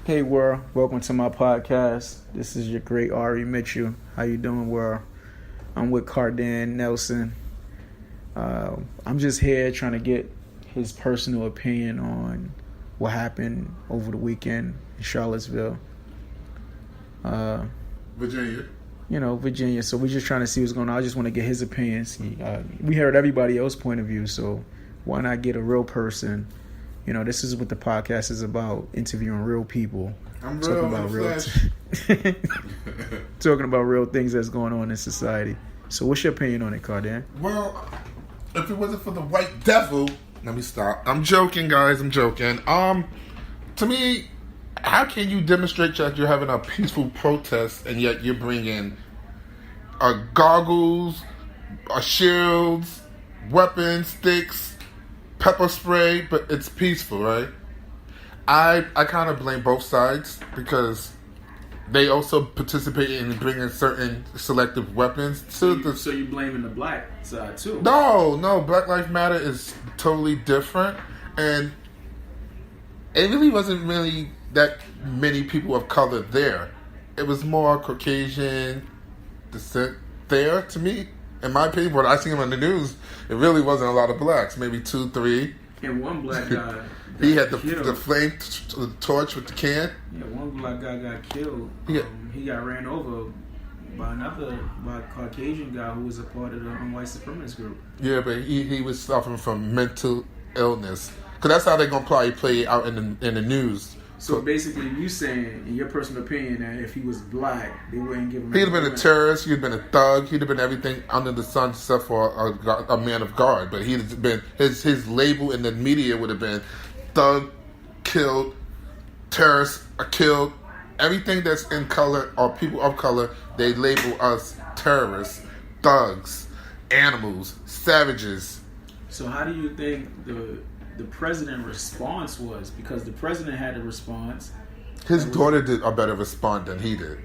Hey world, welcome to my podcast. This is your great Ari Mitchell. How you doing, world? I'm with Cardin Nelson. I'm just here trying to get his personal opinion on what happened over the weekend in Charlottesville. Virginia. Virginia. So we're just trying to see what's going on. I just want to get his opinion. We heard everybody else's point of view, so why not get a real person? This is what the podcast is about: interviewing real people, talking about real things that's going on in society. So, what's your opinion on it, Cardin? Well, if it wasn't for the white devil, let me stop. I'm joking, guys. I'm joking. To me, how can you demonstrate that you're having a peaceful protest and yet you're bringing goggles, shields, weapons, sticks, pepper spray, but it's peaceful, right? I kind of blame both sides because they also participate in bringing certain selective weapons to So you blaming the black side too? No, Black Lives Matter is totally different, and it really wasn't really that many people of color there. It was more Caucasian descent there, to me. In my opinion, what I seen on the news, it really wasn't a lot of blacks. Maybe 2, 3. And one black guy, he had the flame torch with the can. Yeah, one black guy got killed. He got ran over by a Caucasian guy who was a part of the white supremacist group. Yeah, but he was suffering from mental illness. Because that's how they're going to probably play it out in the news. So basically, you saying, in your personal opinion, that if he was black, they wouldn't give him. He'd have been a terrorist. He'd have been a thug. He'd have been everything under the sun except for a man of God. But he'd have been his label in the media would have been thug, killed, terrorist, killed. Everything that's in color or people of color, they label us terrorists, thugs, animals, savages. So how do you think the president's response was? Because the president had a response. His daughter did a better response than he did.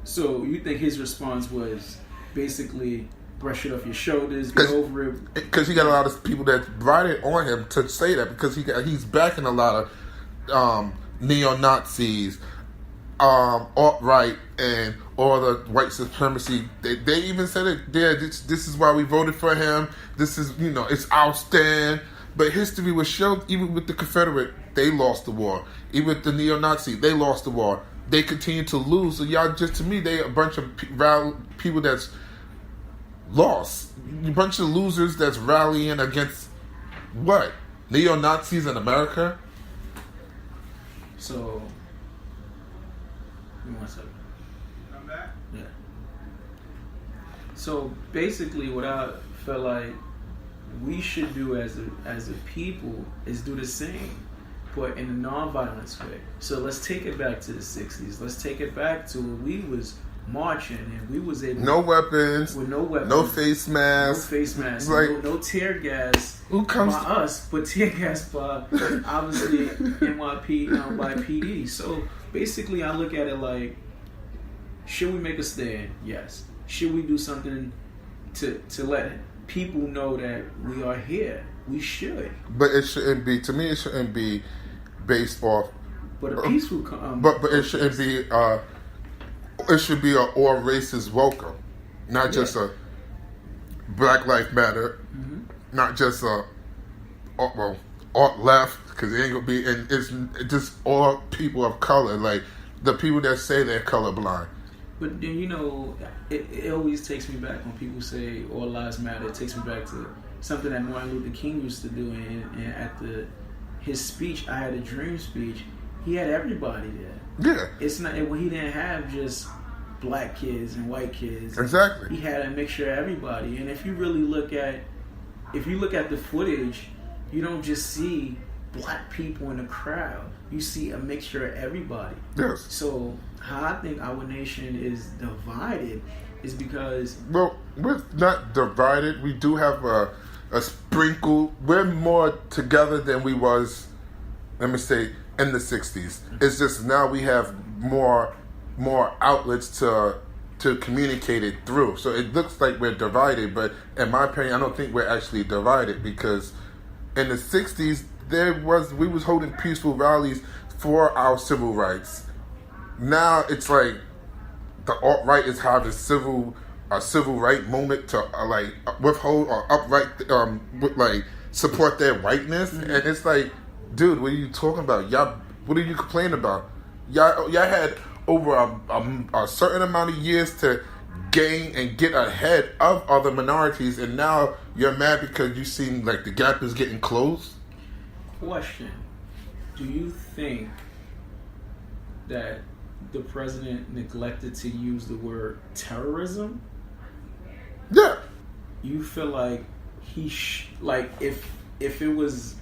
So you think his response was basically brush it off your shoulders, get over it? Because he got a lot of people that rided on him to say that because he's backing a lot of neo-Nazis, alt-right, and all the white supremacy. They even said it. Yeah, this is why we voted for him. This is, it's our stand. But history was shown, even with the Confederate, they lost the war. Even with the neo-Nazi, they lost the war. They continue to lose. So y'all, just to me, they a bunch of people that's lost. A bunch of losers that's rallying against what? Neo-Nazis in America? So, give me 1 second. Come back? Yeah. So basically, what I feel like we should do as a people is do the same, but in a non-violence way. So let's take it back to the 60s. Let's take it back to when we was marching and we was able no weapons, with no weapons, no face masks, no tear gas who comes by us, but tear gas by obviously NYP by PD. So basically, I look at it like, should we make a stand? Yes. Should we do something to let people know that we are here? We should. But it shouldn't be. To me, it shouldn't be based off. But a peaceful. But it shouldn't be. It should be all races welcome, not just a Black Lives Matter, not just a alt left, because it ain't gonna be. And it's just all people of color, like the people that say they're colorblind. But then, it always takes me back when people say all lives matter. It takes me back to something that Martin Luther King used to do. And at his speech, I Had a Dream speech, he had everybody there. Yeah. It's not, he didn't have just black kids and white kids. Exactly. He had a mixture of everybody. And if you really look at the footage, you don't just see black people in the crowd. You see a mixture of everybody. Yes. So how I think our nation is divided is because... Well, we're not divided. We do have a sprinkle. We're more together than we was, let me say, in the 60s. It's just now we have more outlets to communicate it through. So it looks like we're divided, but in my opinion, I don't think we're actually divided, because in the 60s, we was holding peaceful rallies for our civil rights. Now it's like the alt-right is having a civil right moment to withhold or support their whiteness, and it's like, dude, what are you talking about? Y'all, what are you complaining about? Y'all had over a certain amount of years to gain and get ahead of other minorities, and now you're mad because you seem like the gap is getting closed? Question: do you think that the president neglected to use the word terrorism? Yeah. You feel like if it was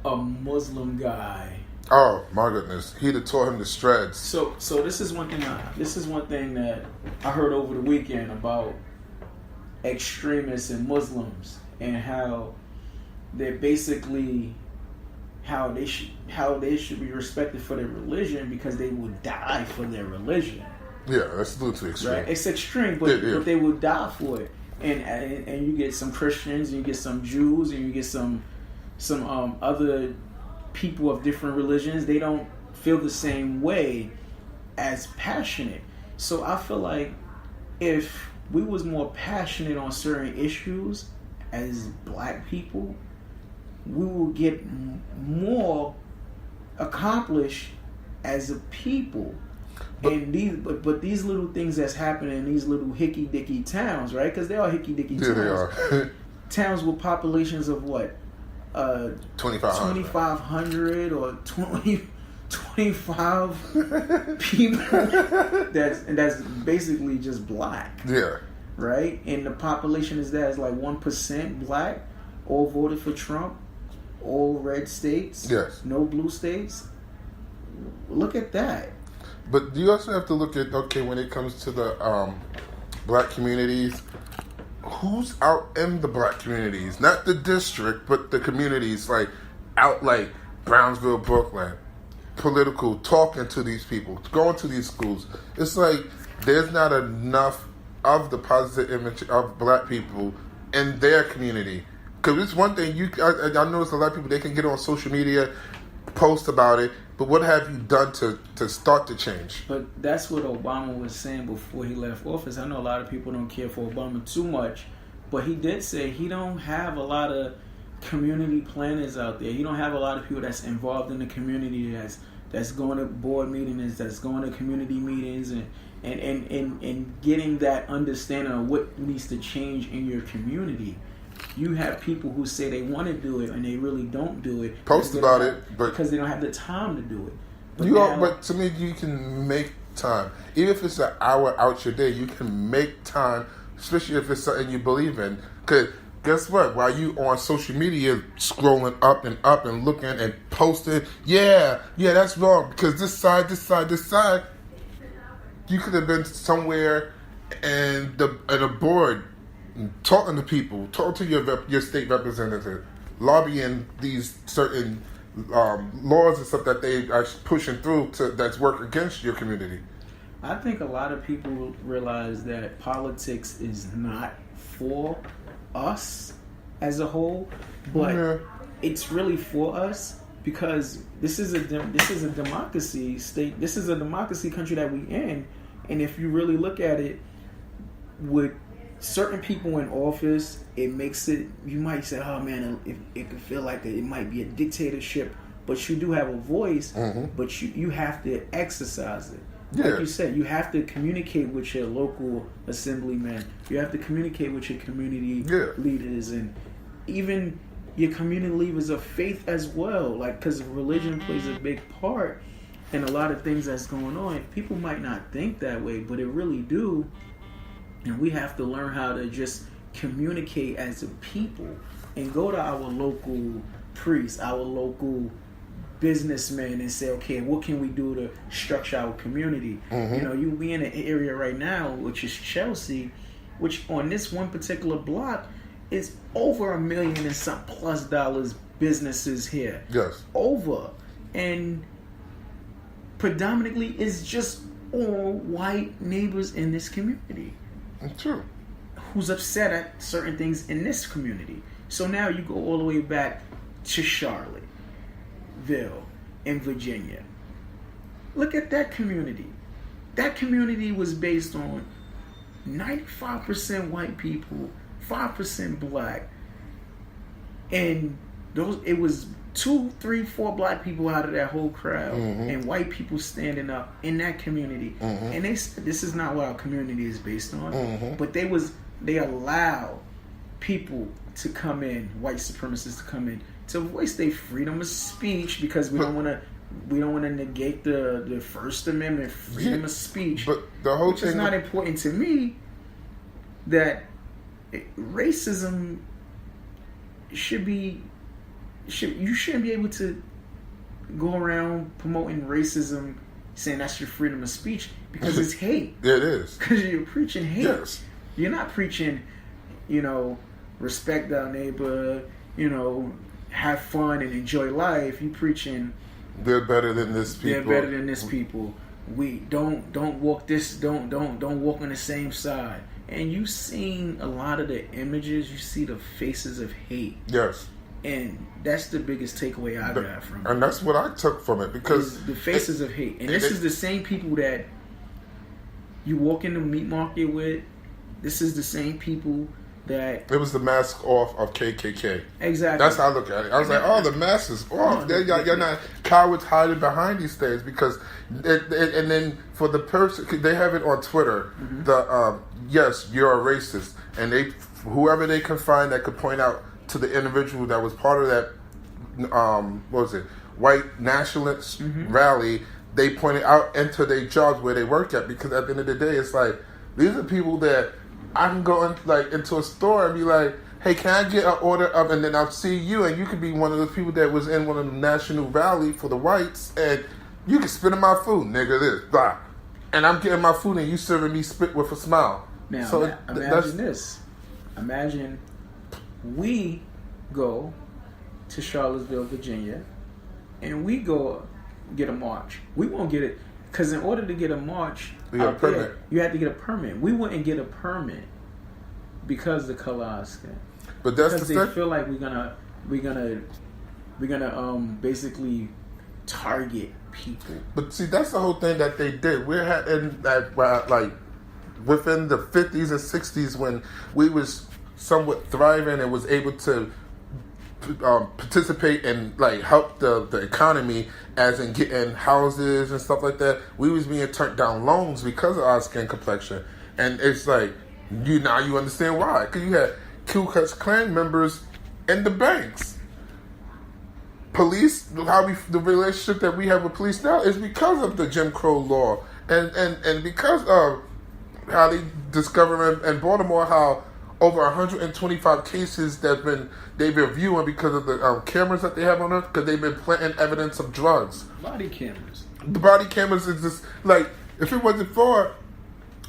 a Muslim guy? Oh my goodness, he'd have tore him to shreds. So this is one thing. That I heard over the weekend about extremists and Muslims and how they're basically how they should be respected for their religion because they would die for their religion. Yeah, that's a little too extreme. Right? It's extreme, but they would die for it. And you get some Christians, and you get some Jews, and you get some other people of different religions. They don't feel the same way as passionate. So I feel like if we was more passionate on certain issues as black people, we will get more accomplished as a people. And these little things that's happening in these little hicky dicky towns, right? Because they are hicky dicky towns. Yeah, they are. Towns with populations of what? 2,500 or 25 people. That's basically just black. Yeah. Right? And the population is like 1% black. All voted for Trump. All red states. Yes. No blue states. Look at that. But you also have to look at, when it comes to the black communities, who's out in the black communities? Not the district, but the communities, out Brownsville, Brooklyn, political, talking to these people, going to these schools. It's like there's not enough of the positive image of black people in their community. Because it's one thing, I notice a lot of people, they can get on social media, post about it, but what have you done to start the change? But that's what Obama was saying before he left office. I know a lot of people don't care for Obama too much, but he did say he don't have a lot of community planners out there. He don't have a lot of people that's involved in the community, that's going to board meetings, that's going to community meetings, and getting that understanding of what needs to change in your community. You have people who say they want to do it and they really don't do it. Post about it, but because they don't have the time to do it. But to me, you can make time. Even if it's an hour out your day, you can make time, especially if it's something you believe in. Because guess what? While you on social media scrolling up and looking and posting, yeah, that's wrong because this side, you could have been somewhere and at a board. Talking to people, talking to your state representative, lobbying these certain laws and stuff that they are pushing through that's work against your community. I think a lot of people realize that politics is not for us as a whole, but it's really for us because this is a democracy state. This is a democracy country that we in, and if you really look at it, with certain people in office, it makes it, you might say, oh man, it could feel like it might be a dictatorship, but you do have a voice, but you have to exercise it. Yeah. Like you said, you have to communicate with your local assemblyman. You have to communicate with your community leaders and even your community leaders of faith as well. Because religion plays a big part in a lot of things that's going on. People might not think that way, but it really do. And we have to learn how to just communicate as a people and go to our local priests, our local businessmen and say, okay, what can we do to structure our community? You be in an area right now, which is Chelsea, which on this one particular block is over $1 million and some plus dollars businesses here. Yes. Over. And predominantly it's just all white neighbors in this community. True. Who's upset at certain things in this community. So now you go all the way back to Charlottesville. in Virginia. Look at that community. That community was based on 95% white people, 5% black, and it was 2, 3, 4 black people out of that whole crowd, and white people standing up in that community. And they said, this is not what our community is based on. But they allow people to come in, white supremacists to come in, to voice their freedom of speech, because we don't want to negate the First Amendment, freedom of speech. But the whole which thing is not important to me. That racism you shouldn't be able to go around promoting racism, saying that's your freedom of speech, because it's hate. It is. Because you're preaching hate. Yes. You're not preaching, respect our neighbor, have fun and enjoy life. You preaching they're better than this people. They're better than this people. We don't walk this. Don't walk on the same side. And you seen a lot of the images. You see the faces of hate. Yes. And that's the biggest takeaway I got from it. And that's what I took from it, because the faces of hate. And this is the same people that you walk in the meat market with. This is the same people that... It was the mask off of KKK. Exactly. That's how I look at it. I was like, oh, the mask is off. You're not cowards hiding behind these things, because... and then for the person... They have it on Twitter. Yes, you're a racist. And whoever they can find that could point out to the individual that was part of that... what was it? White nationalist rally... They pointed out into their jobs where they work at, because at the end of the day, it's like, these are people that I can go into a store and be like, hey, can I get an order of, and then I'll see you, and you could be one of those people that was in one of the national rally for the whites, and you can spit in my food, nigga, this, blah. And I'm getting my food and you serving me spit with a smile. Now, so imagine this. Imagine we go to Charlottesville, Virginia, and we go get a march. We won't get it, because in order to get a march out there, you have to get a permit. We wouldn't get a permit because of the color of our skin. But that's because they feel like we're gonna basically target people. But see, that's the whole thing that they did. We're in that like within the 50s and 60s, when we was somewhat thriving and was able to participate and like help the economy, as in getting houses and stuff like that. We was being turned down loans because of our skin complexion, and it's like you understand why, because you had Ku Klux Klan members in the banks. Police, the relationship that we have with police now is because of the Jim Crow law, and because of how they discovered in Baltimore how over 125 cases they've been reviewing because of the cameras that they have on us, because they've been planting evidence of drugs. Body cameras. The body cameras is just like, if it wasn't for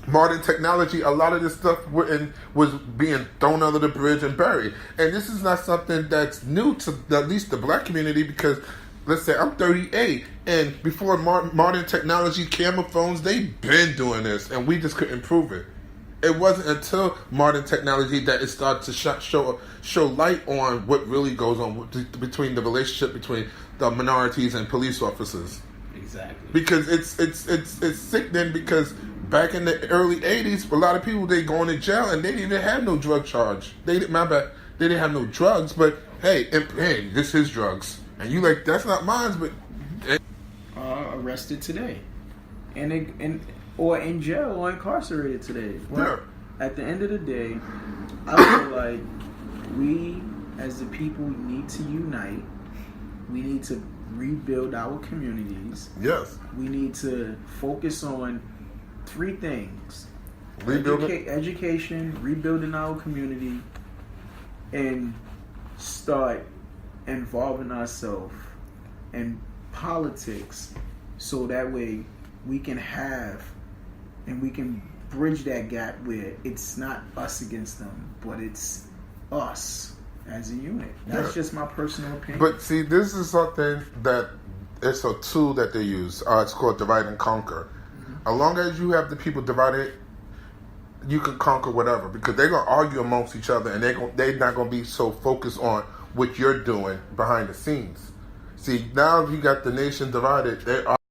modern technology, a lot of this stuff was being thrown under the bridge and buried. And this is not something that's new to at least the black community, because let's say I'm 38, and before modern technology, camera phones, they've been doing this, and we just couldn't prove it. It wasn't until modern technology that it started to show light on what really goes on between the relationship between the minorities and police officers. Exactly. Because it's sickening, because back in the early 80s, a lot of people, they going to jail and they didn't even have no drug charge. They didn't have no drugs, but hey, this is drugs. And you like, that's not mine, but... Arrested today. Or in jail or incarcerated today. Well, yeah. At the end of the day, I feel like we as the people need to unite. We need to rebuild our communities. Yes. We need to focus on 3 things. Education, rebuilding our community, and start involving ourselves in politics, so that way we can have and we can bridge that gap where it's not us against them, but it's us as a unit. That's just my personal opinion. But see, this is something that it's a tool that they use. It's called divide and conquer. As long as you have the people divided, you can conquer whatever, because they're going to argue amongst each other, and they're not going to be so focused on what you're doing behind the scenes. See, now you got the nation divided. They are